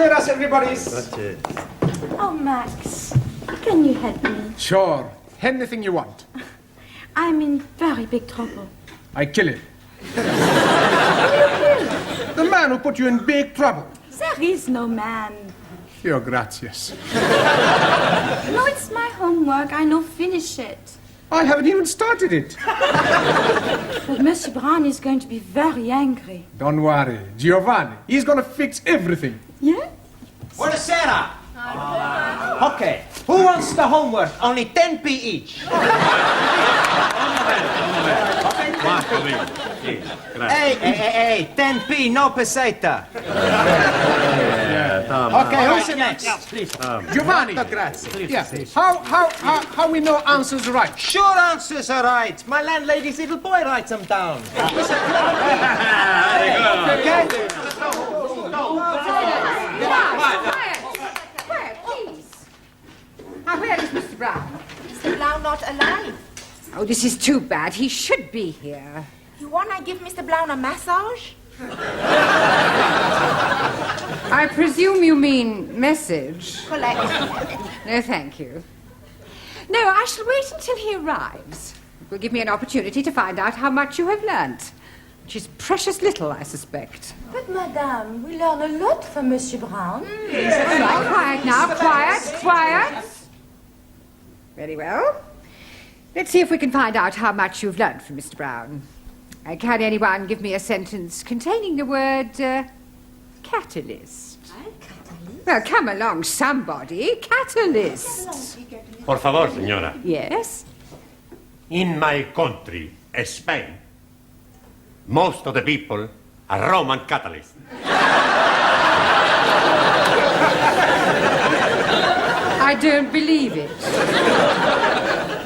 Buenas, everybody. Oh, Max, can you help me? Sure. Anything you want. I'm in very big trouble. I kill him. The man who put you in big trouble. There is no man. Your gracias. No, it's my homework. I no finish it. I haven't even started it. But Monsieur Brown is going to be very angry. Don't worry. Giovanni, he's going to fix everything. Yeah? Buonasera. Okay, who wants the homework? Only 10p each. Hey, 10p, no peseta. Okay, who's the next? Please. Giovanni. Grazie. Yeah. How we know answers right? Sure answers are right. My landlady's little boy writes them down. Okay? Quiet, please. Now, where is Mr. Brown? Mr. Brown not alive. Oh, this is too bad. He should be here. You wanna give Mr. Brown a massage? I presume you mean message. Collect. No, thank you. No, I shall wait until he arrives. It will give me an opportunity to find out how much you have learnt. Which is precious little, I suspect. But, Madame, we learn a lot from Monsieur Brown. All right, quiet now. Quiet. Very well. Let's see if we can find out how much you've learnt from Mr. Brown. Can anyone give me a sentence containing the word catalyst? Catalyst? Well, come along, somebody. Catalyst. Por favor, señora. Yes? In my country, Spain, most of the people are Roman Catholics. I don't believe it.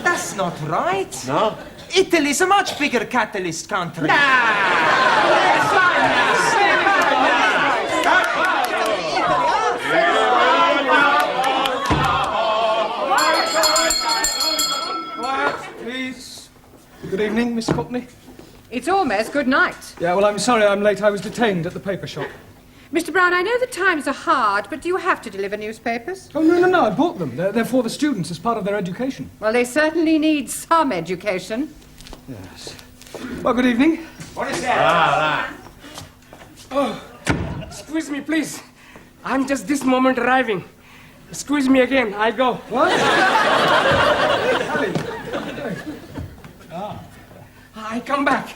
That's not right. No? Italy's a much bigger catalyst country. Please. Good evening, Miss Putney. It's almost good night. Yeah, well, I'm sorry I'm late. I was detained at the paper shop. Mr. Brown, I know the times are hard, but do you have to deliver newspapers? Oh, no, I bought them. They're for the students as part of their education. Well, they certainly need some education. Yes. Well, good evening. What is that? Oh, excuse me, please. I'm just this moment arriving. Excuse me again, I go. What? I come back.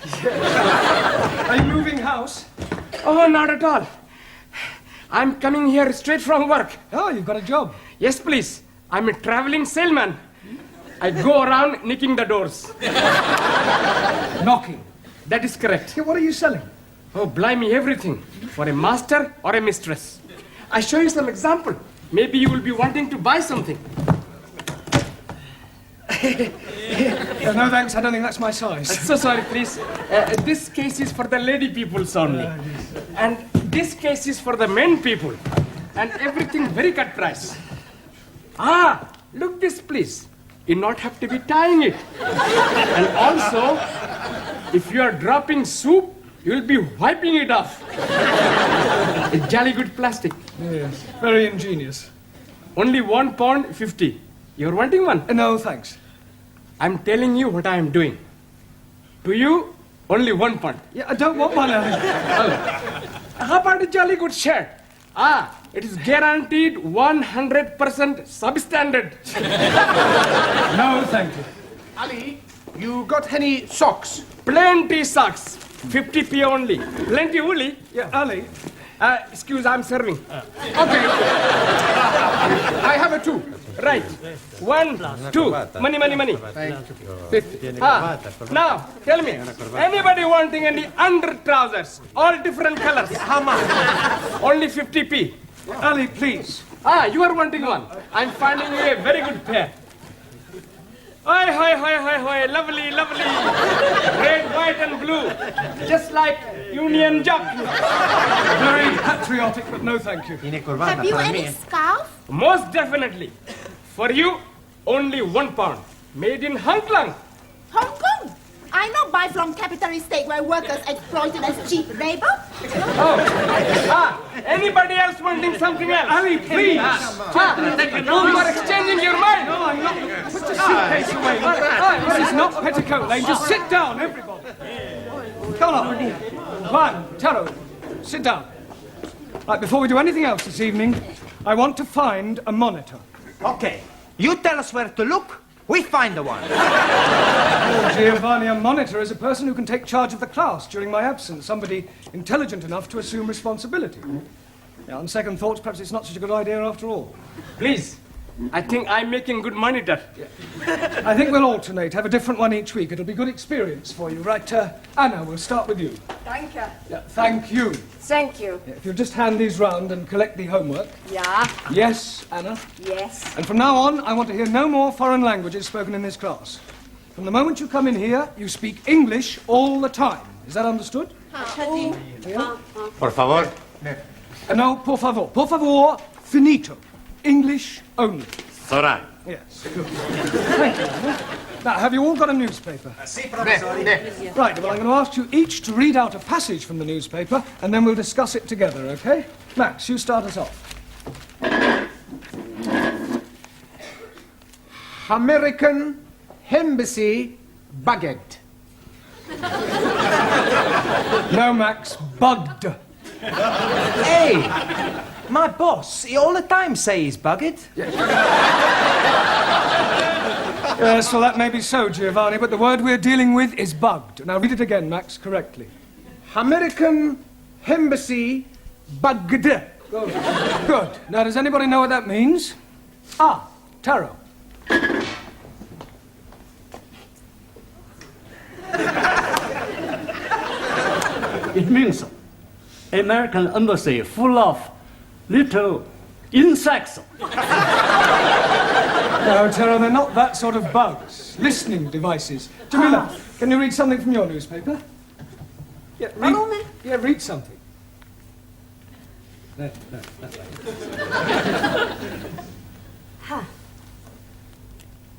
Are you moving house? Oh, not at all. I'm coming here straight from work. Oh, you've got a job. Yes, please. I'm a traveling salesman. I go around nicking the doors. Knocking. That is correct. Yeah, what are you selling? Oh, blimey, everything. For a master or a mistress. I show you some example. Maybe you will be wanting to buy something. No, thanks. I don't think that's my size. So sorry, please. This case is for the lady peoples only. And this case is for the men people. And everything very cut price. Ah, look this, please. You not have to be tying it. And also, if you are dropping soup, you will be wiping it off. It's jolly good plastic. Yes, very ingenious. Only £1.50. You're wanting one? No, thanks. I'm telling you what I am doing. To you, only £1. Yeah, I don't want one. How about a jolly good shirt? Ah, it is guaranteed 100% substandard. No, thank you. Ali, you got any socks? Plenty socks. 50p only. Plenty woolly. Yeah, Ali. Excuse, I'm serving. Okay. I have a 2. Right. 1, 2. Money. 50. Now, tell me, anybody wanting any under trousers? All different colors. How much? Only 50p. Ali, please. Ah, you are wanting one. I'm finding you a very good pair. Hi, lovely. Red, white and blue. Just like Union Jack. Very patriotic, but no, thank you. Have you any scarf? Most definitely. For you, only £1. Made in Hong Kong. Hong Kong? I not buy from capitalist state where workers exploited as cheap labor. Anybody else wanting something else? Ali, please! You are exchanging your mind. No, I'm not. Put your suitcase away. This is not Petticoat Lane. Just sit down, everybody. Come on. Juan, Taro, sit down. Right, before we do anything else this evening, I want to find a monitor. Okay. You tell us where to look, we find the one. Oh, Giovanni, a monitor is a person who can take charge of the class during my absence, somebody intelligent enough to assume responsibility. Yeah, on second thoughts, perhaps it's not such a good idea after all. Please. I think I'm making good monitor. I think we'll alternate, have a different one each week. It'll be good experience for you. Right, Anna, we'll start with you. Thank you. Yeah, thank you. Thank you. Yeah, if you'll just hand these round and collect the homework. Yeah. Yes, Anna. Yes. And from now on, I want to hear no more foreign languages spoken in this class. From the moment you come in here, you speak English all the time. Is that understood? Por favor. No, por favor. Por favor, finito. English only. Zoran. Yes, good. Thank you, Anna. Now, have you all got a newspaper? Right, well, I'm going to ask you each to read out a passage from the newspaper, and then we'll discuss it together, okay? Max, you start us off. American Embassy Baguette. No, Max, bugged. Hey, my boss, he all the time say he's bugged. Yes, well, that may be so, Giovanni, but the word we're dealing with is bugged. Now, read it again, Max, correctly. American Embassy Baguette. Good. Good. Now, does anybody know what that means? Ah, Taro. It means American embassy full of little insects. No, Taro, they're not that sort of bugs. Listening devices. Jamila, can you read something from your newspaper? Yeah, read something. No.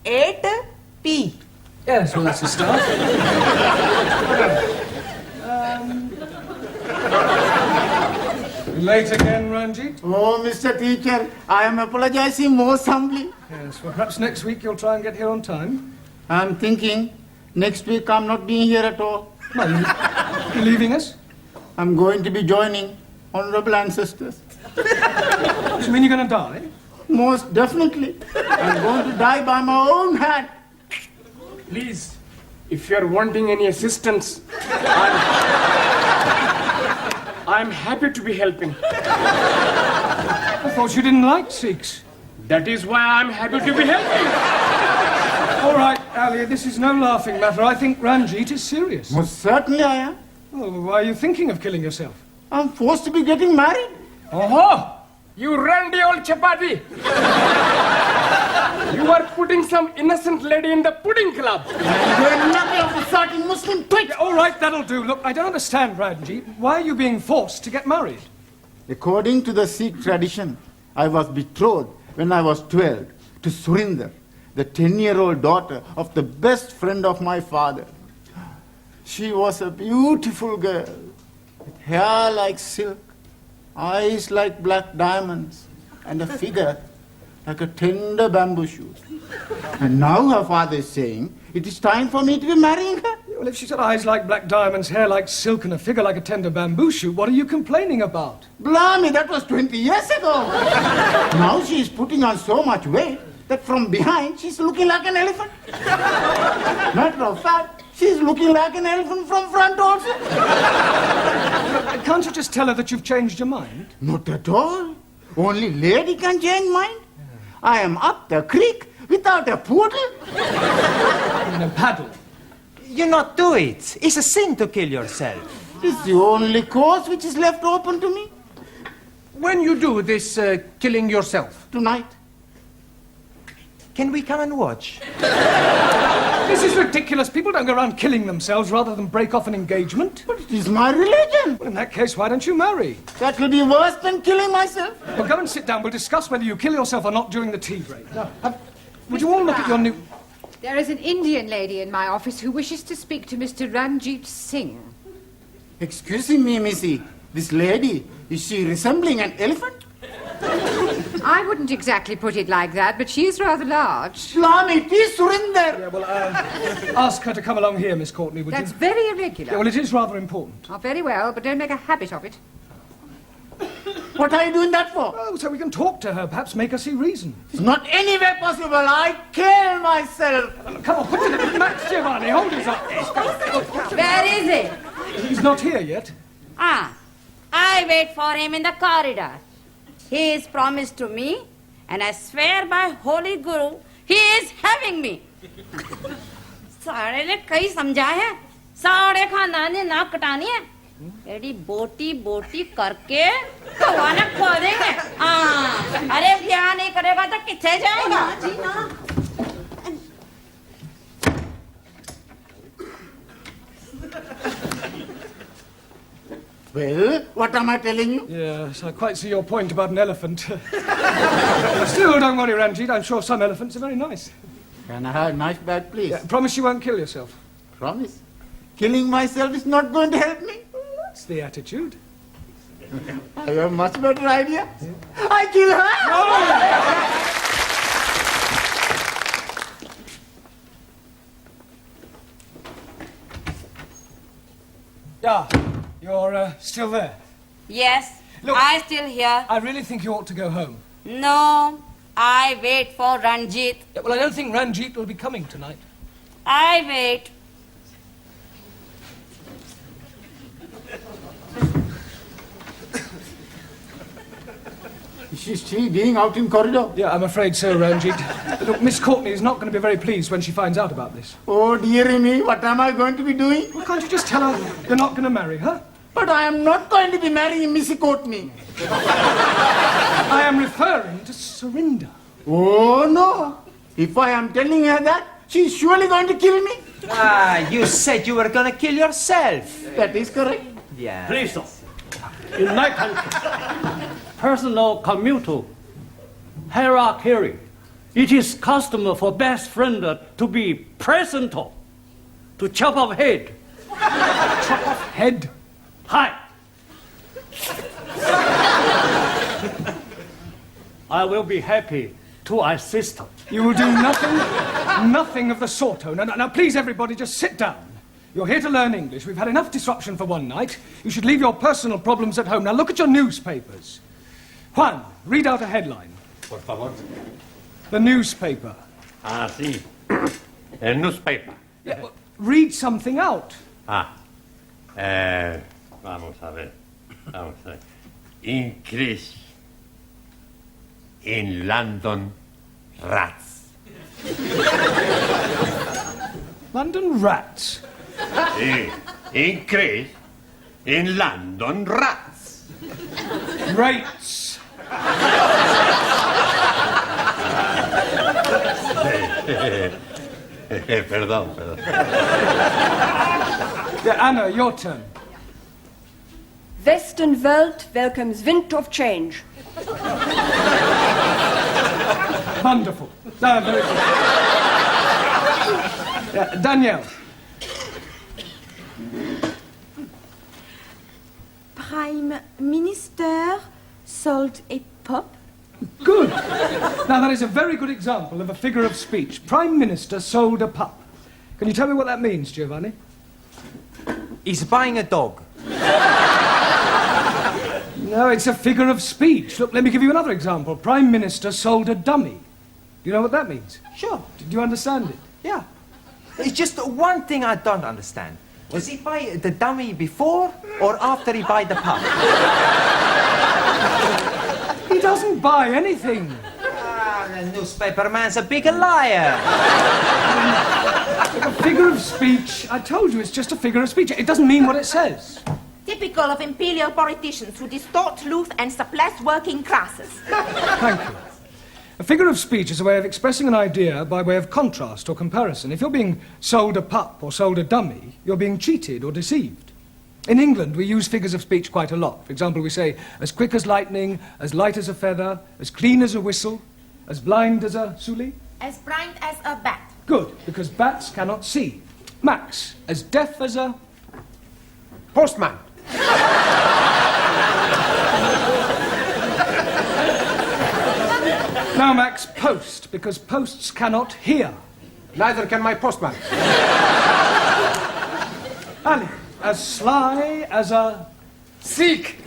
8P. Yes, well, that's a start. Late again, Ranjeet? Oh, Mr. Teacher, I am apologizing most humbly. Yes, well, perhaps next week you'll try and get here on time. I'm thinking next week I'm not being here at all. Well, you're leaving us? I'm going to be joining honorable ancestors. Do you mean you're going to die? Most definitely. I'm going to die by my own hand. Please, if you're wanting any assistance, I'm happy to be helping. I thought you didn't like Sikhs. That is why I'm happy to be helping. All right, Ali, this is no laughing matter. I think Ranjeet is serious. Most certainly I am. Oh, why are you thinking of killing yourself? I'm forced to be getting married. Oh, you randy old chapati. You are putting some innocent lady in the pudding club. You're nothing of the sort in Muslim twit. Yeah, all right, that'll do. Look, I don't understand, Ranjeet. Why are you being forced to get married? According to the Sikh tradition, I was betrothed when I was 12 to Surinder, the 10-year-old daughter of the best friend of my father. She was a beautiful girl, with hair like silk, eyes like black diamonds, and a figure like a tender bamboo shoot. And now her father is saying it is time for me to be marrying her. Well, if she's got eyes like black diamonds, hair like silk, and a figure like a tender bamboo shoot, what are you complaining about? Blimey, that was 20 years ago. Now she is putting on so much weight that from behind she's looking like an elephant. Matter of fact, she's looking like an elephant from front also. Can't you just tell her that you've changed your mind? Not at all. Only lady can change mind. I am up the creek without a poodle. In a paddle. You not do it. It's a sin to kill yourself. It's the only course which is left open to me. When you do this killing yourself? Tonight. Can we come and watch? This is ridiculous. People don't go around killing themselves rather than break off an engagement. But it is my religion. Well, in that case, why don't you marry? That will be worse than killing myself. Well, go and sit down. We'll discuss whether you kill yourself or not during the tea break. Now, would you all look at your new... There is an Indian lady in my office who wishes to speak to Mr. Ranjeet Singh. Excuse me, Missy. This lady, is she resembling an elephant? I wouldn't exactly put it like that, but she is rather large. Blimey, it is Surinder. Yeah, well, ask her to come along here, Miss Courtney, would That's you? very irregular. Yeah, well, it is rather important. Oh, very well, but don't make a habit of it. What are you doing that for? Oh, so we can talk to her, perhaps make her see reason. It's not anywhere possible. I kill myself. Come on, put it in. Max Giovanni, hold his up. Where is he? He's not here yet. Ah, I wait for him in the corridor. He is promised to me, and I swear by Holy Guru, he is having me. सारे ने कई समझा है, सारे खानदान ने नाक कटानी है, एडी बोटी बोटी करके भगवान खो देंगे। हाँ, अरे ब्याह नहीं करेगा तो किथे जाएगा? जी ना। Well, what am I telling you? Yes, I quite see your point about an elephant. Still, don't worry, Ranjeet. I'm sure some elephants are very nice. Can I have a knife bag, please? Yeah, promise you won't kill yourself. Promise. Killing myself is not going to help me. That's the attitude. I have a much better idea. I kill her! Yeah, you're still there. Yes, Look, I still here. I really think you ought to go home. No, I wait for Ranjeet. Yeah, well, I don't think Ranjeet will be coming tonight. I wait. Is she being out in corridor? Yeah, I'm afraid so, Ranjeet. Look, Miss Courtney is not going to be very pleased when she finds out about this. Oh, dearie me, what am I going to be doing? Well, can't you just tell her you're not going to marry her? But I am not going to be marrying Missy Courtney. I am referring to Surinder. Oh, no. If I am telling her that, she's surely going to kill me. Ah, you said you were gonna kill yourself. That is correct. Yeah. Please, sir. In my country, personal commutal hierarchy, it is custom for best friend to be present to chop off head. Chop off head? Hi. I will be happy to assist. You will do nothing of the sort. Oh, now, please, everybody, just sit down. You're here to learn English. We've had enough disruption for one night. You should leave your personal problems at home. Now, look at your newspapers. Juan, read out a headline. Por favor. The newspaper. Ah, sí. El newspaper. Yeah, well, read something out. Ah. Vamos a ver. Increase in London rats. London rats? Increase in London rats. Rates. Perdón. Yeah, Anna, your turn. Western Welt welcomes wind of change. Wonderful. Very good. Yeah, Danielle. Prime Minister sold a pup. Good. Now, that is a very good example of a figure of speech. Prime Minister sold a pup. Can you tell me what that means, Giovanni? He's buying a dog. No, it's a figure of speech. Look, let me give you another example. Prime Minister sold a dummy. Do you know what that means? Sure. Did you understand it? Yeah. It's just one thing I don't understand. Was he buy the dummy before or after he buy the pup? He doesn't buy anything. Ah, the newspaper man's a big liar. A figure of speech. I told you it's just a figure of speech. It doesn't mean what it says. Typical of imperial politicians who distort truth and suppress working classes. Thank you. A figure of speech is a way of expressing an idea by way of contrast or comparison. If you're being sold a pup or sold a dummy, you're being cheated or deceived. In England, we use figures of speech quite a lot. For example, we say, as quick as lightning, as light as a feather, as clean as a whistle, as blind as a suli. As blind as a bat. Good, because bats cannot see. Max, as deaf as a... Postman. Now, Max, post, because posts cannot hear. Neither can my postman. Ali, as sly as a Sikh.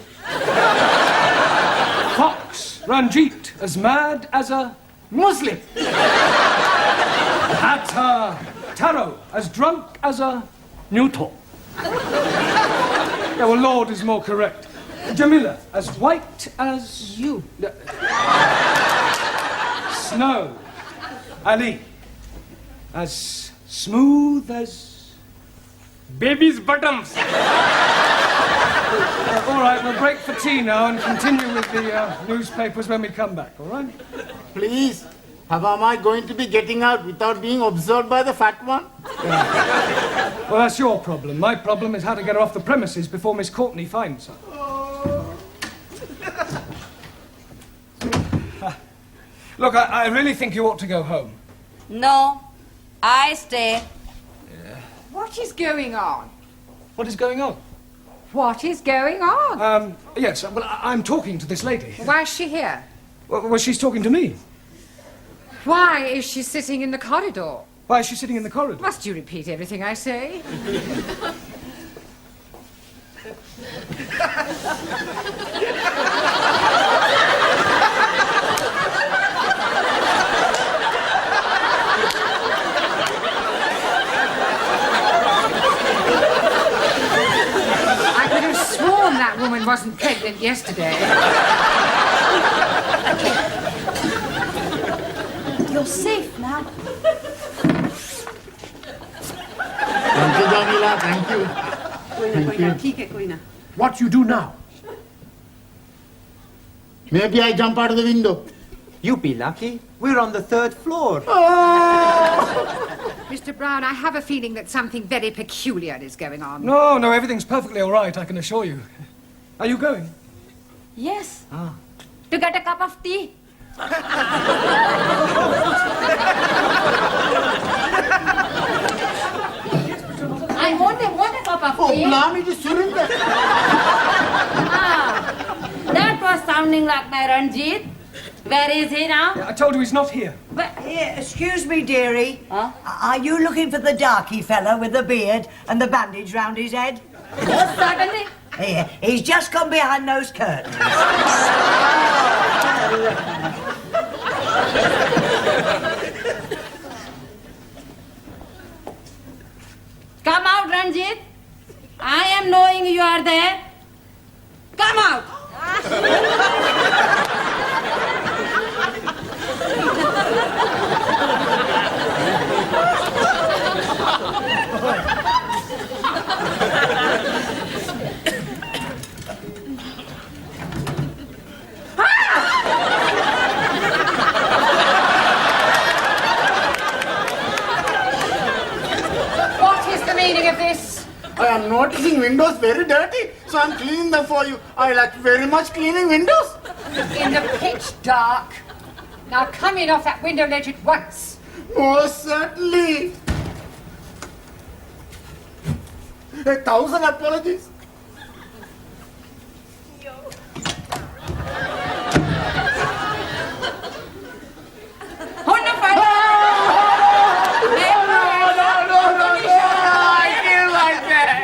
Fox, Ranjeet, as mad as a Muslim. Hatter, Taro, as drunk as a Newton. Yeah, well, Lord is more correct. Jamila, as white as you. Snow. Ali, as smooth as Baby's bottoms. all right, we'll break for tea now and continue with the newspapers when we come back, all right? Please, how am I going to be getting out without being observed by the fat one? Well, that's your problem. My problem is how to get her off the premises before Miss Courtney finds her. Look, I really think you ought to go home. No, I stay. What is going on? What is going on? What is going on? Yes, well, I'm talking to this lady. Why is she here? Well, she's talking to me. Why is she sitting in the corridor? Why is she sitting in the corridor? Must you repeat everything I say? I could have sworn that woman wasn't pregnant yesterday. You're safe now. Thank you, Jamila. Thank you. Thank you. What you do now? Maybe I jump out of the window. You be lucky. We're on the 3rd floor. Mr. Brown, I have a feeling that something very peculiar is going on. No, everything's perfectly all right, I can assure you. Are you going? Yes. To get a cup of tea. I only want a cup of tea. Blamey to Surinder. That was sounding like my Ranjeet. Where is he now? I told you he's not here. Here, excuse me, dearie. Huh? Are you looking for the darky fella with the beard and the bandage round his head? Yes, certainly. Here, he's just gone behind those curtains. Come out, Ranjeet. I am knowing you are there. Come out. What is the meaning of this? I am noticing windows very dirty, so I'm cleaning them for you. I like very much cleaning windows. In the pitch dark. Now come in off that window ledge at once. Most certainly. 1,000 apologies.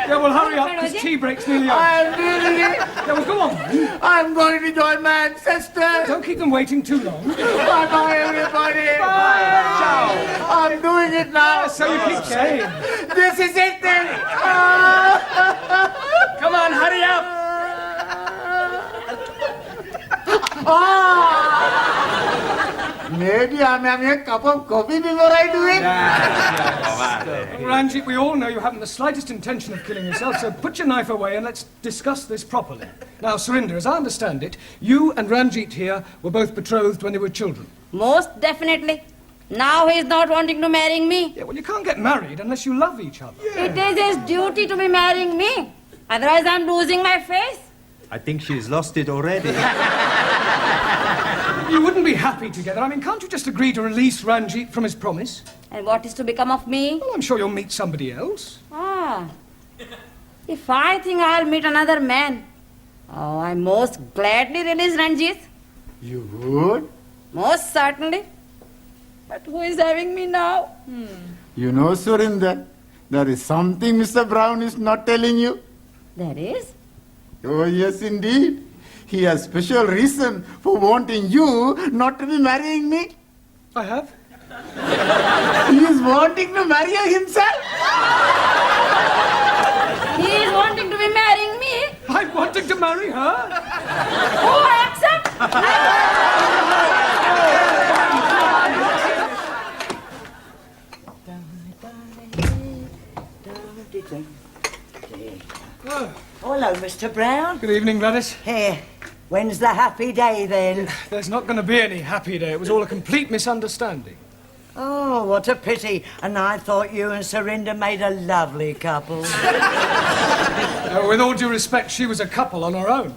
Yeah, well, hurry up, because tea break's nearly over. I'm really... Yeah, well, go on, then. I'm going to join my ancestors. Don't keep them waiting too long. Bye-bye, everybody. Bye. Ciao. I'm doing it now. So you keep saying. This is it then. Come on, hurry up. Maybe I'm having a cup of coffee before I do it. Ranjeet, we all know you haven't the slightest intention of killing yourself, so put your knife away and let's discuss this properly. Now, Surinder, as I understand it, you and Ranjeet here were both betrothed when they were children. Most definitely. Now he's not wanting to marry me. Yeah, well, you can't get married unless you love each other. It is his duty to be marrying me. Otherwise, I'm losing my face. I think she's lost it already. You wouldn't be happy together. I mean, can't you just agree to release Ranjeet from his promise? And what is to become of me? Well, I'm sure you'll meet somebody else. If I think I'll meet another man, I most gladly release Ranjeet. You would? Most certainly. But who is having me now? You know, Surinder, there is something Mr. Brown is not telling you. That is? Oh, yes, indeed. He has special reason for wanting you not to be marrying me. I have. He is wanting to marry you himself. He is wanting to be marrying me. I'm wanting to marry her. Oh, I accept. Oh, hello, Mr. Brown. Good evening, Gladys. Here. When's the happy day, then? There's not going to be any happy day. It was all a complete misunderstanding. Oh, what a pity. And I thought you and Surinder made a lovely couple. With all due respect, she was a couple on her own.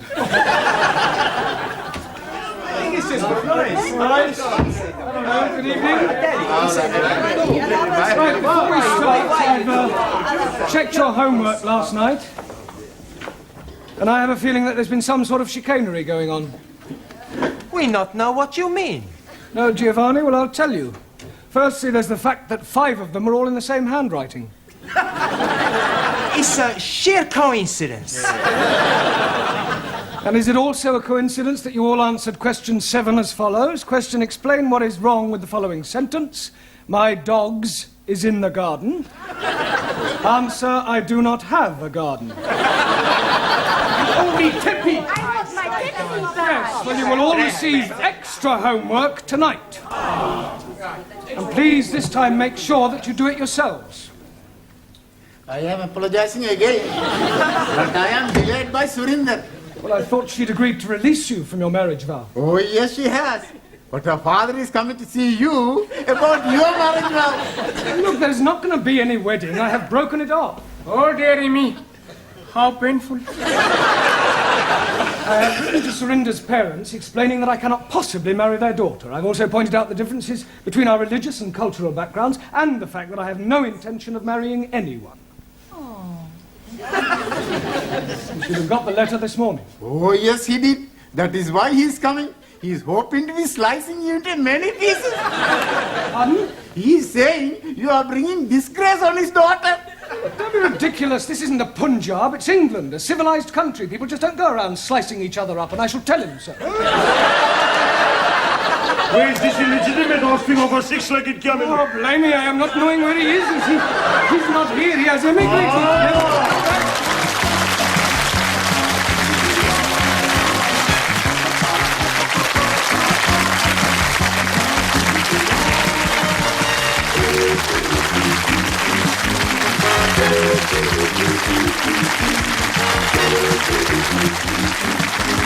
Good evening. Right, before we start, I've checked your homework last night, and I have a feeling that there's been some sort of chicanery going on. We not know what you mean. No, Giovanni? Well, I'll tell you. Firstly, there's the fact that 5 of them are all in the same handwriting. It's a sheer coincidence. And is it also a coincidence that you all answered question 7 as follows? Question, explain what is wrong with the following sentence. My dogs is in the garden. Answer, I do not have a garden. Only Tippy! I want my Tippy back. Yes, well, you will all receive extra homework tonight. And please, this time, make sure that you do it yourselves. I am apologizing again. But I am delayed by Surinder. Well, I thought she'd agreed to release you from your marriage vow. Oh, yes, she has. But her father is coming to see you about your marriage vow. Look, there's not going to be any wedding. I have broken it off. Oh, dearie me. How painful. I have written to Surinder's parents explaining that I cannot possibly marry their daughter. I've also pointed out the differences between our religious and cultural backgrounds and the fact that I have no intention of marrying anyone. You should have got the letter this morning. Oh, yes, he did. That is why he is coming. He is hoping to be slicing you into many pieces. Pardon? He is saying you are bringing disgrace on his daughter. Don't be ridiculous. This isn't the Punjab. It's England, a civilized country. People just don't go around slicing each other up, and I shall tell him so. Where is this illegitimate offspring of a 6-legged camel? Oh, blimey, I am not knowing where he is. He's not here. He has emigrated. Thank you.